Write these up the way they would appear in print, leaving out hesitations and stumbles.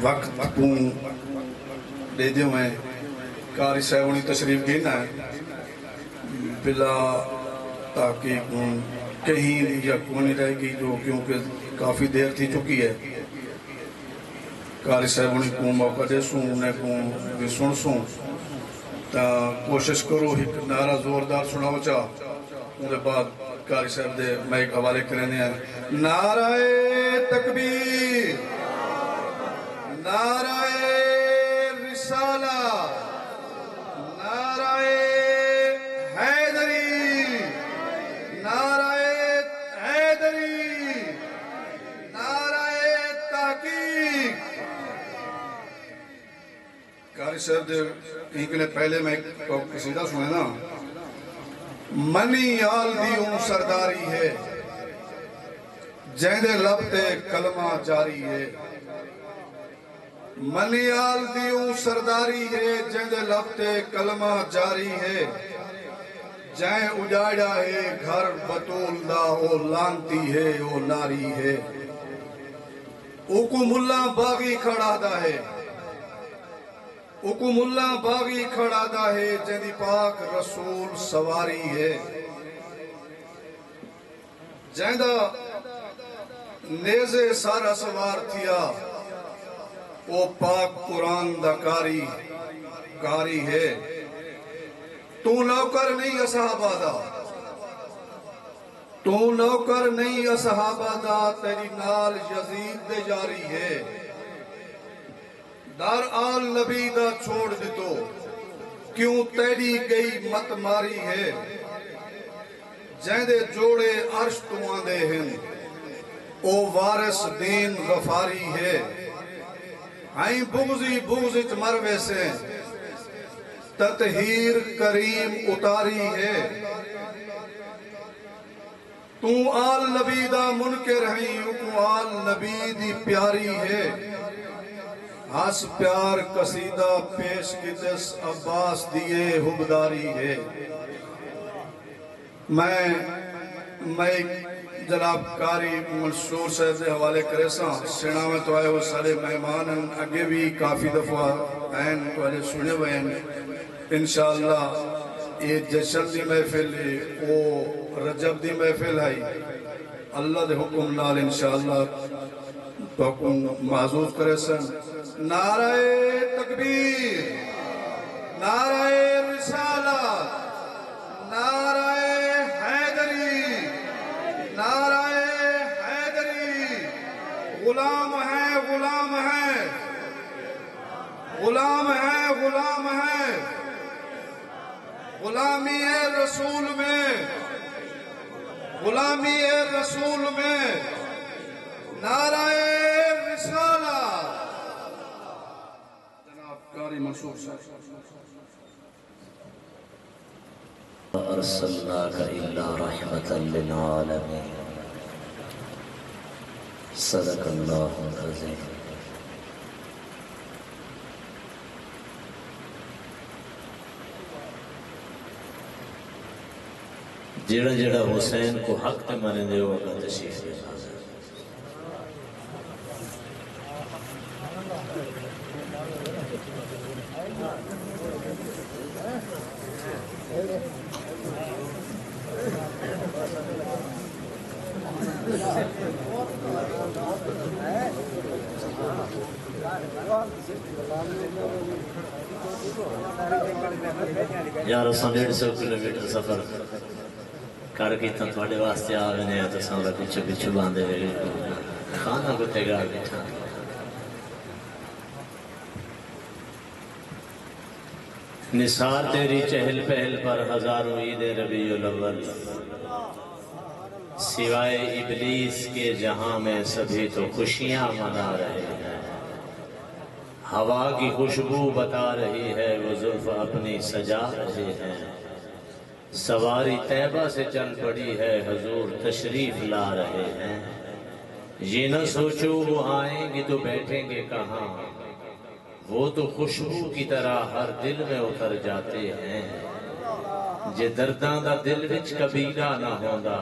وقت کو دے دیوں ہیں کاری صاحبانی تشریف گینا ہے بلا تحقیق کہیں یا کونی رہے گی جو کیونکہ کافی دیر تھی چکی ہے کاری صاحبانی کو موقع دے سوں انہیں کو بھی سن سوں تا کوشش کرو ایک نعرہ زوردار سناو چاہ ان بعد کاری صاحب دے میں ایک حوالے کرنے ہیں نعرہ تکبیر نعرہ رسالہ نعرہ حیدری نعرہ حیدری نعرہ تحقیق کاری صاحب دے کہیں کے لئے پہلے میں قصیدہ سنے نا منی آل دیوں سرداری ہے جہدے لبتے کلمہ جاری ہے منی آل دیوں سرداری ہے جہدے لبتے کلمہ جاری ہے جہیں اجاڑا ہے گھر بطول دا او لانتی ہے او ناری ہے اوکو ملا باغی کھڑا دا ہے حکم اللہ باغی کھڑا دا ہے جہدی پاک رسول سواری ہے جہدہ نیزے سارا سوار تھیا وہ پاک قرآن دا کاری ہے تو نوکر نہیں اصحابہ دا تو نوکر نہیں اصحابہ دا تیری نال یزید دے جاری ہے دار آل نبی دا چھوڑ دیتو کیوں تیری گئی مت ماری ہے جہدے جوڑے عرش تو آندے ہیں او وارث دین غفاری ہے آئیں بغض مروے سے تطہیر کریم اتاری ہے تو آل نبی دا منکر ہیں تو آل نبی دی پیاری ہے ہس پیار قصیدہ پیش کی دس عباس دیئے حبداری ہے میں جناب کاری منصور صاحب سے حوالے کرے ساں سینا میں تو آئے وہ سارے مہمان ہیں اگے بھی کافی دفعہ این تو آجے سنے ہوئے ہیں انشاءاللہ یہ جشن دی محفل وہ رجب دی محفل ہے اللہ دے حکم نال انشاءاللہ تو حکم معذوف کرے سن نعرہ تکبیر نعرہ رسالہ نعرہ حیدری نعرہ حیدری غلام ہے غلام ہے غلام ہے غلام ہے غلامی رسول میں غلامی رسول میں نعرہ رسالہ کاری منصور ارسلناک الا رحمتا للعالمین صدق اللہ العظیم جڑا جڑا حسین کو حق تے مانے دے ہوگا تشریف لے یار اساں 150 کلومیٹر سفر کر کے تھا تھوڑے واسطے آوے نے تو سارا پیچھے پیچھے باندھے ہوئے کھانا کو تیگا بیٹھا نثار تیری چہل پہل پر ہزاروں عید ربیع الاول سوائے ابلیس کے جہاں میں سبھی تو خوشیاں منا رہے ہیں ہوا کی خوشبو بتا رہی ہے وہ زلف اپنی سجا رہے ہیں سواری طیبہ سے چل پڑی ہے حضور تشریف لا رہے ہیں یہ نہ سوچو وہ آئیں گے تو بیٹھیں گے کہاں وہ تو خوشبو کی طرح ہر دل میں اتر جاتے ہیں جے درداں دا دل وچ کبیرہ نہ ہوندا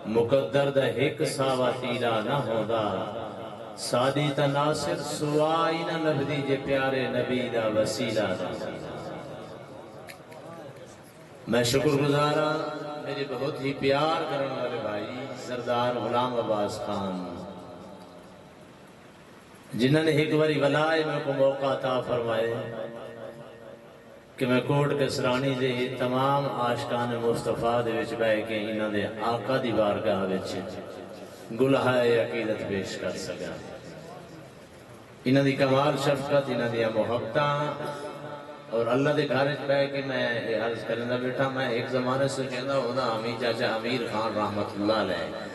مقدر دا ایک ساوا تیرا نہ ہوندا سادی تناصر سوائی نہ لبدی جے پیارے نبی دا وسیلہ دا میں شکر گزارا میرے بہت ہی پیار کرنے والے بھائی سردار غلام عباس خان جنہوں نے ایک باری ولائے میں کو موقع عطا فرمائے کہ میں کوٹ کے سرانی دے تمام عاشقان مصطفیٰ دے وچ بے کے انہوں نے آقا دی بارگاہ وچ گلہائے عقیدت پیش کر سکا انہوں دی کمال شفقت انہوں دی محبتاں اور اللہ دے گھر پہ کہ میں عرض کرنا بیٹھا میں ایک زمانے سے کہنا ہونا امی چاچا امیر خان رحمت اللہ علیہ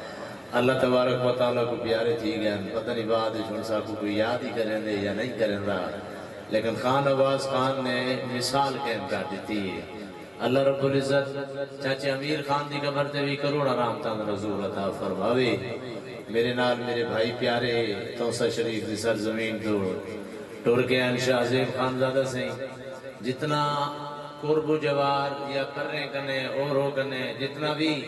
اللہ تبارک و تعالیٰ کو پیارے تھی گئے پتہ نہیں بعد جھنسا کو کوئی یاد ہی کریں دے یا نہیں کریں رہا لیکن خان عباس خان نے مثال قائم کر دیتی ہے اللہ رب العزت چاچے امیر خان دی قبر تے بھی کروڑا رحمتاں رسول عطا فرماوے میرے نال میرے بھائی پیارے توسہ شریف دی سرزمین ٹور کے انشاء عظیم خان زادہ سے جتنا قرب و جوار یا کرنے کنے اور ہو کنے جتنا بھی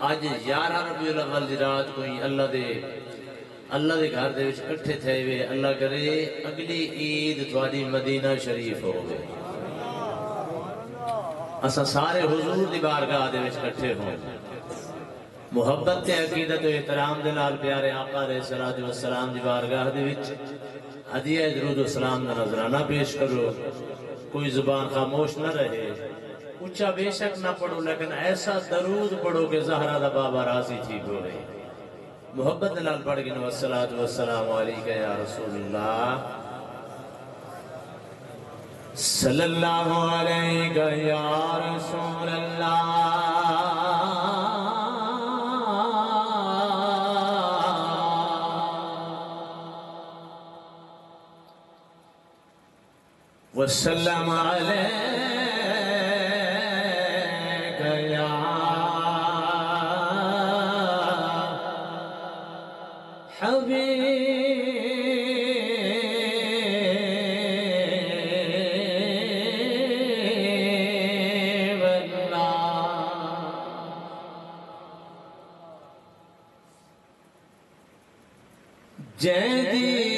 آج 11 ربیع الاول دی رات کوئی اللہ دے گھر دے وچ کٹھے تھے ہوئے اللہ کرے اگلی عید تواڈی مدینہ شریف ہو گئے اسا سارے حضور دی بارگاہ دے وچ کٹھے ہوں محبت تے عقیدت و احترام دے نال پیارے آقا علیہ السلام دی بارگاہ دے وچ ہدیہ درود و سلام دا نذرانہ پیش کرو کوئی زبان خاموش نہ رہے اچھا بے شک نہ پڑھو لیکن ایسا درود پڑھو کہ زہرہ دا بابا راضی تھی بولے محبت دلال پڑھ گئے والصلاة والسلام علیکہ یا رسول اللہ صلی اللہ علیکہ یا رسول اللہ وسلم علیکہ یا حبیب اللہ جیدی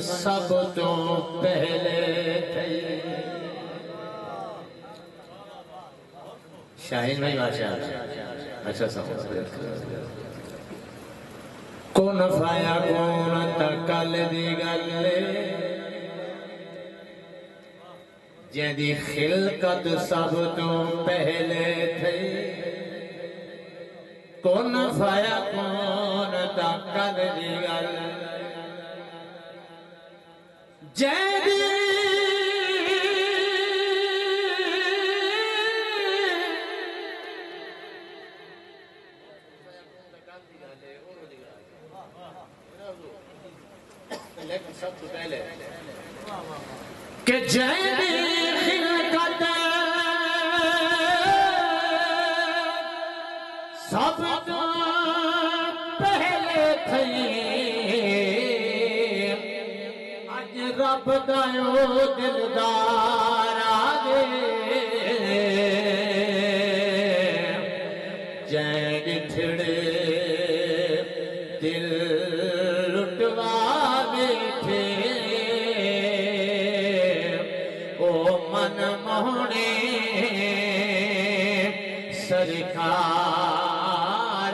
سب تو پہلے تھے شاہین بھائی ماشاءاللہ اچھا سمجھ کون فایا کون تکل دی گلے جیدی خلقت سب تو پہلے تھے کون فایا کون تکل دی گلے جیدی کہ جیدی خلقت سب تو پہلے تھی رب دایو دلدار آگے جین ٹھڑے دل لٹوا بیٹھے او من موہنے سرکار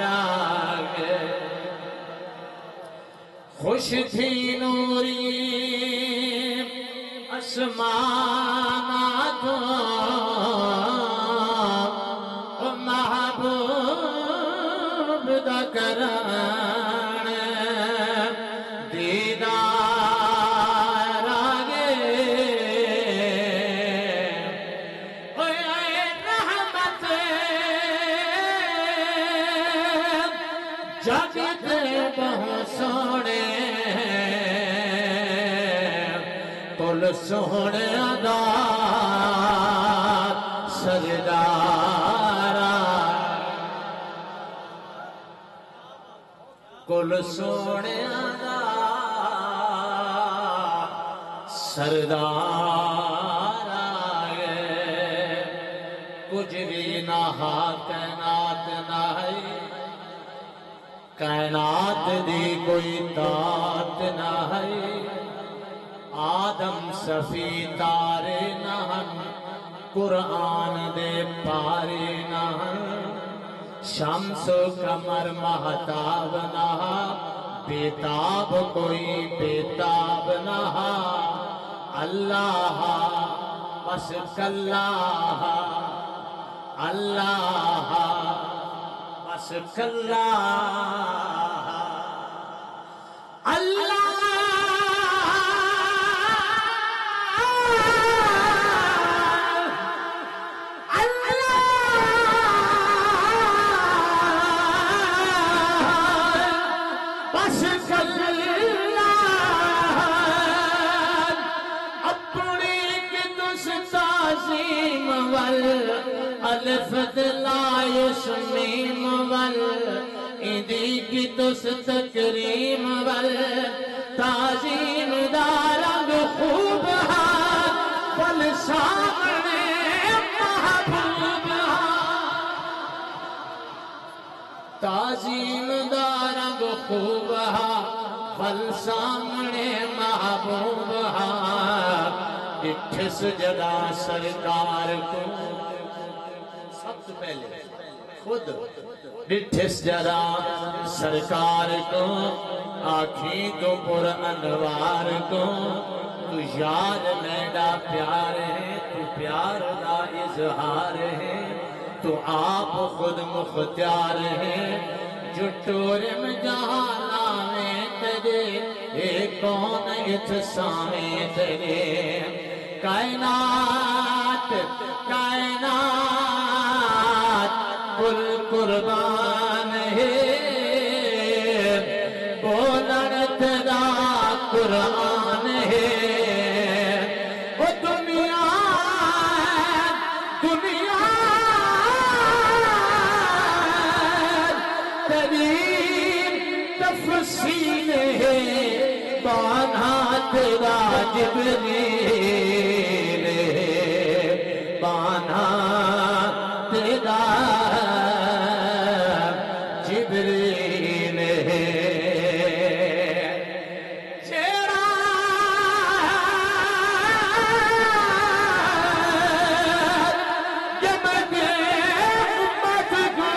آگے خوش تھی نوری اسمانات محبوب دا کران دیدار آگے رحمت جگت بہت سونے کل سونے آدار سردارا کل سونے آدار سردارا کچھ بھی نہ کائنات نہ کائنات دی کوئی طاقت نہ ہے آدم صفی تارے نہ ہن قرآن دے پارے نہ ہن شمس و قمر مہتاب نہ بیتاب کوئی بیتاب نہ اللہ بس کلّہ اللہ بس کلّہ اللہ الف لا یسمیم ول ایدی کی تس تکریم ول تعظیم دارنگ خوب ہاں ول سامنے محبوب ہاں تعظیم دارنگ خوب ہاں ول سامنے محبوب ہاں اٹھ سجدہ سرکار کو سب سے پہلے خود ڈٹھس جرا سرکار کو آنکھیں تو پر انوار کو تو یار میڈا پیار ہے تو پیار دا اظہار ہے تو آپ خود مختار ہے جو ٹورم جہانا میں تجھے ایک کون اتسامیں تجھے کائنات کائنات کل قربان ہے بولن تیرا قرآن ہے وہ دنیا دنیا تیری تفصیل ہے بانا تیرا جبریل ہے بانا تیرا جبریل ہے چیرا جب دے امت کو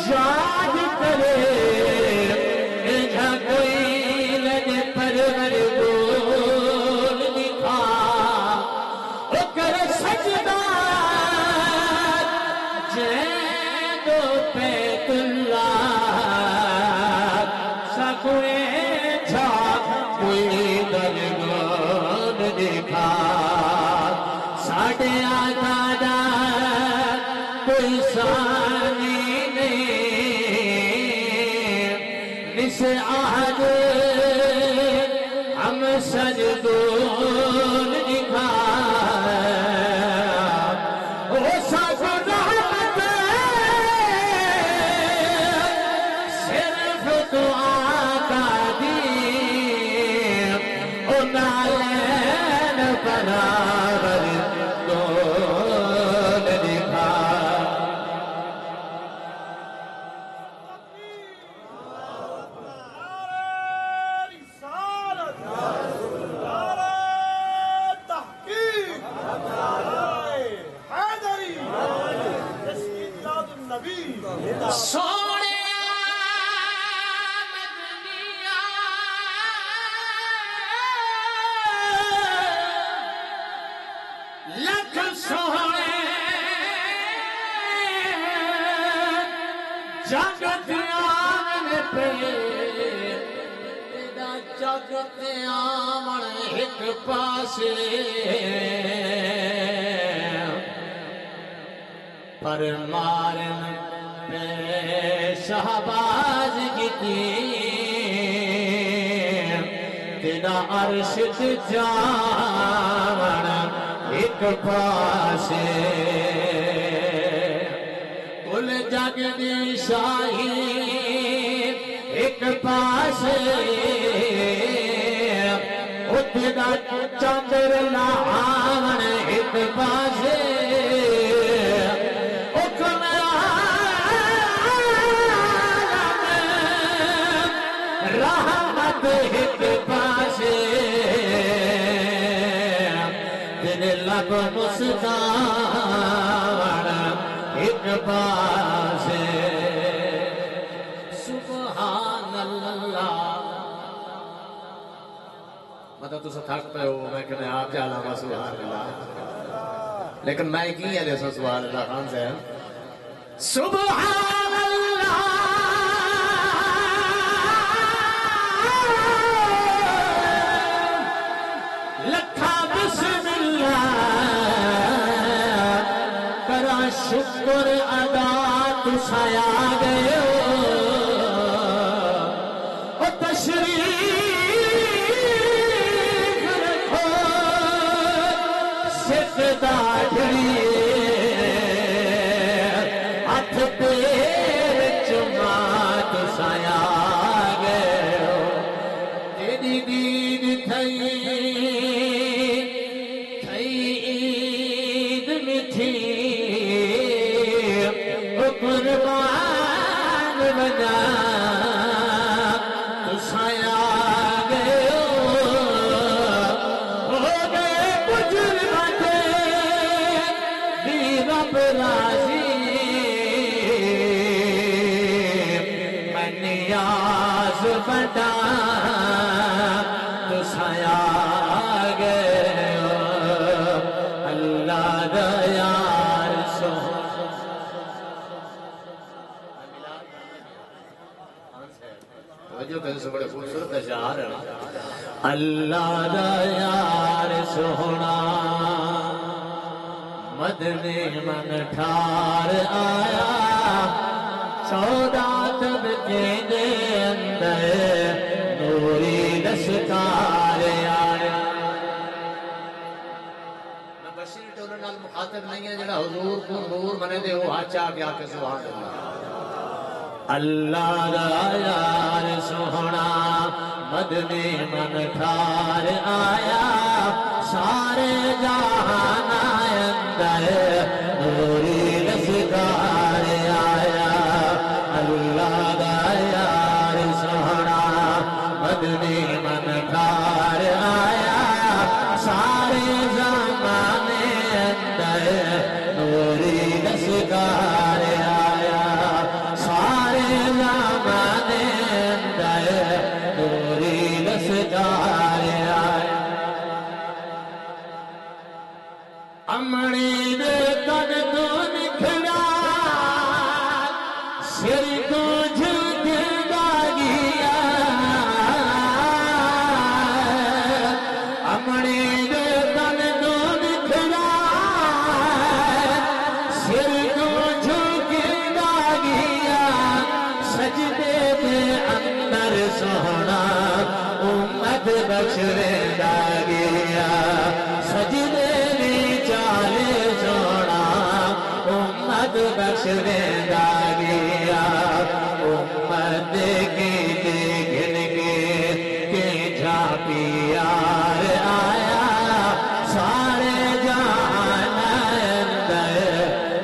یاد کرے جہاں کوئی لگے پرور بول دکھا وہ کرے سجدہ جیدو پیت اللہ سکوئے جھا کوئی درگون دکھا ساڑھے آدھا کوئی ثانی نہیں نس آہد ہم سجدون دکھا وہ سب رحمت صرف دعا کا دین انالین برابر دون دکھا سونے مدنیا لکھ سونے جگت آمن پہ تیرا جگت آمن ایک پاسے پر مارن پہ شہباز گیتی تیرا عرش جاون ایک پاسے کل جگ دی شاہی ایک پاسے اتنا چندر لاون ایک پاسے ایک پاسے تیرے لب مسکان ایک پاسے سبحان اللہ مطلب تو تھک پہ ہو میں کہنے آپ جانا ما سبحان اللہ لیکن میں کی ہے جیسا سبحان اللہ خان سے سبحان اللہ لکھا بسم اللہ کرا شکر ادا تو سایا گئے او تشریف رکھو سکھ داڑھی ہاتھ پیر چما تو سایا گئے تیری دید تھئی عید میٹھی او قربان بنا تو سایا گئے ہو گئے بزرگ بھی رب راضی میں نیاز بڑا تو سایا گئے اللہ دا یار توجہ کریں سے بڑے خوبصورت اشعار ہیں اللہ دا یار سونا مدنی من ٹھار آیا 14 طبقے دے اندر نوری دستار آیا میں بشیر ٹولن نال مخاطب نہیں ہے جڑا حضور کو نور بنے دے وہ آچا کیا کہ سبحان اللہ اللہ دا یار سونا مدنی من ٹھار آیا سارے جہان اندر نوری دستار آیا اللہ دا یار سونا مدنی من ٹھار آیا سارے زمانے اندر نوری دستار آیا سارے زمانے اندر نوری دستار آیا امڑی دے تن تو نکھڑا سر کو جھک گیا امڑی دے تن تو نکھڑا سر کو جھک گیا سجدے دے اندر سونا امت بخشنے دا گیا سجدے دی چالے سونا امت بخشنے دا گیا امت کی گھن کے جھاپی یار آیا سارے جہان اندر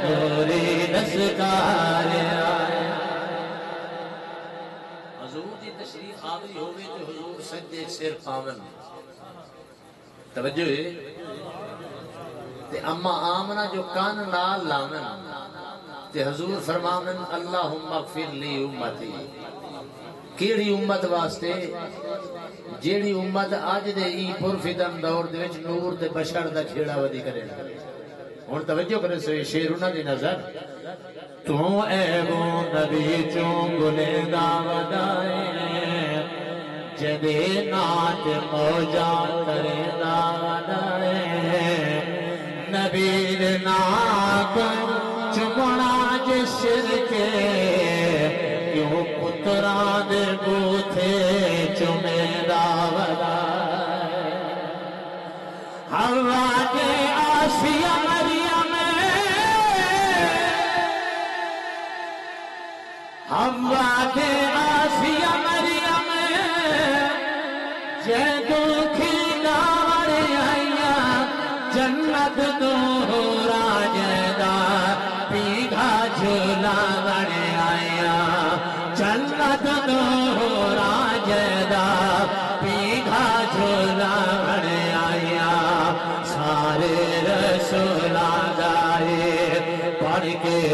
نوری دستار آیا حضور دی تشریف آوری ہوگی تو حضور سجدے سر پاون توجہ ہے تے اما آمنہ جو کان نال لامن تے حضور فرماون اللہم اغفر لی امتی کیڑی امت واسطے جیڑی امت آج دے ای پرفتن دور دے وچ نور دے بشر دا کھیڑا ودی کرے ہن توجہ کرے سوئی شیر انہاں دی نظر تو اے وہ نبی چوں گلے دا ودائے جدے نات موجا کرے دا ودائے نبی دے ناک چمڑا جسر کے کیوں پتران دے بوتھے چمے دا ودائے ہوا کے آسیہ مریم ہوا کے آسیہ مریم جے دکھی نار آئیا جنت دو راجدہ پیگا جھولا بڑے آیا جنت دو راجدہ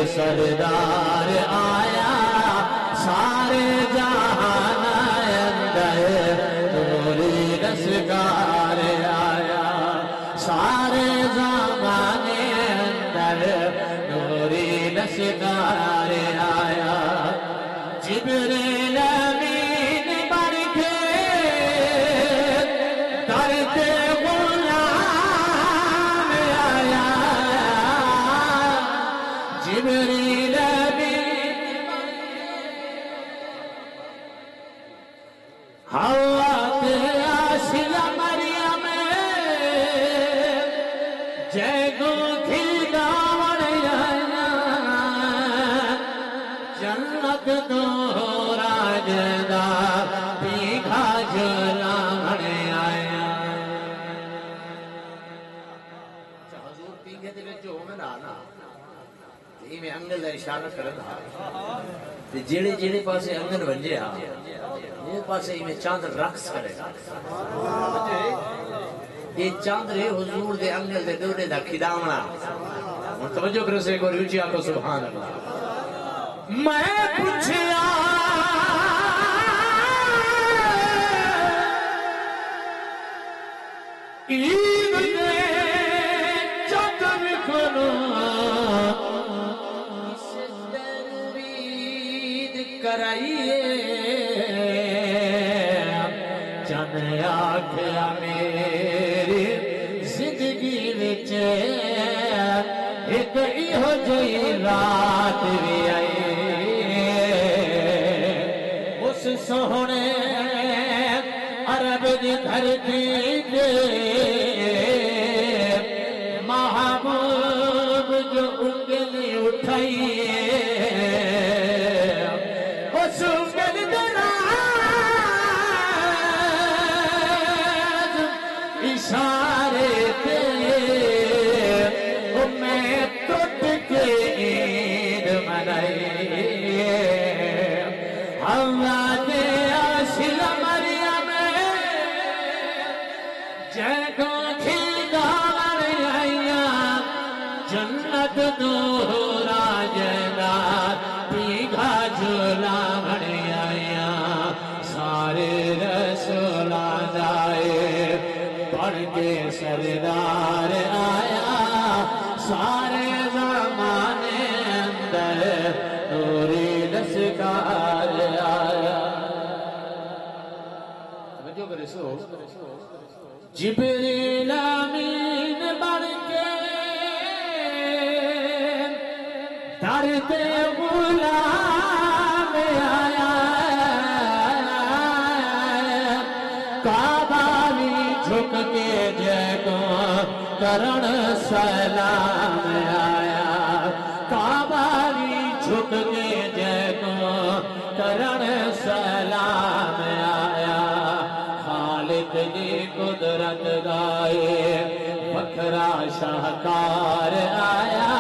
سردار آیا سارے جہان اندر نوری رسگار آیا سارے زمانے اندر نوری رسگار آیا جبریل امین بن کے درتے غلام آیا جبریل امین حوا تے آسیہ مریم جیگو کھلدا وڑیا جنت تو راجدہ پیگھا جلا بڑیا حضور پیگھے دے وچ جو میں آنا یہ میں انگل دا اشارہ کرنا تے جڑے جڑے پاسے انگل ونجے ہاں وہ پاسے میں چاند رقص کرے گا یہ چاند رہے حضور دے انگل دے دورے دا کھدامنا توجہ کرو سے ایک اور یوچی آکو سبحان اللہ میں پوچھیا عید دے چاند کنو اس تنوید کرائیے چند آکھیا میری زندگی وچ ایک ایہو جئی رات بھی آئی اس سونے عرب دی دھرتی دے محبوب جو انگلی اٹھائیے اس انگل دراز اشارے تے میں ٹوٹ کے عید منائی حضرت آسیہ مریم جیگو کھلدا وڑیا جنت تو راجدہ پیگھا جلا بڑیا سارے رسولاں دائے پڑھ کے سردار آیا سارے زمانے اندر نوری رسگار آیا جبریل امین بن کے درتے غلام آیا کعبہ بھی جھک کے جگہ کرن سلام آیا کعبہ بھی جھک کے جگہ کرن سلام آیا خالق دی قدرت گائے بکرا شاہکار آیا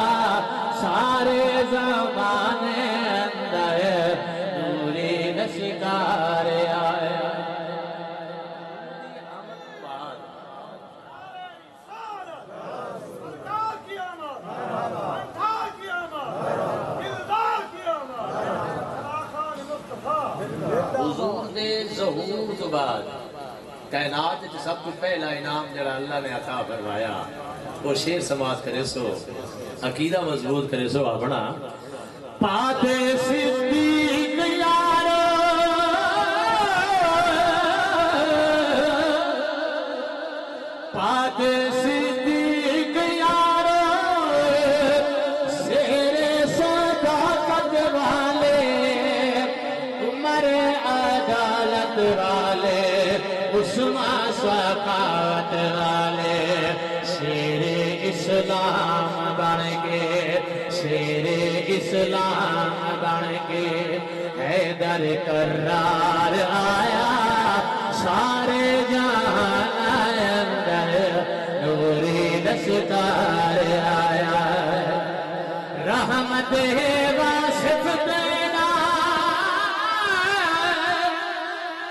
سارے زمانے اندر نوری نشکار آیا حضور دے ظہور تو بعد کائنات جو سب کو پہلا انعام جڑا اللہ نے عطا فرمایا وہ شیر سماعت کرے سو عقیدہ مضبوط کرے سو اپنا پاتے صدیق یارو پاتے صدیق یارو شیر صداقت والے عمر عدالت والے عثمان سخاوت والے شیر اسلام بن کے شیر اسلام بن کے حیدر کرار آیا سارے جہان اندر نوری دستار آیا رحمت واسف دینا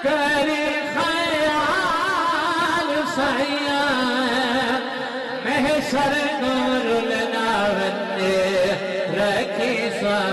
کری خیال سیاں محشر نور الناوندے رکھی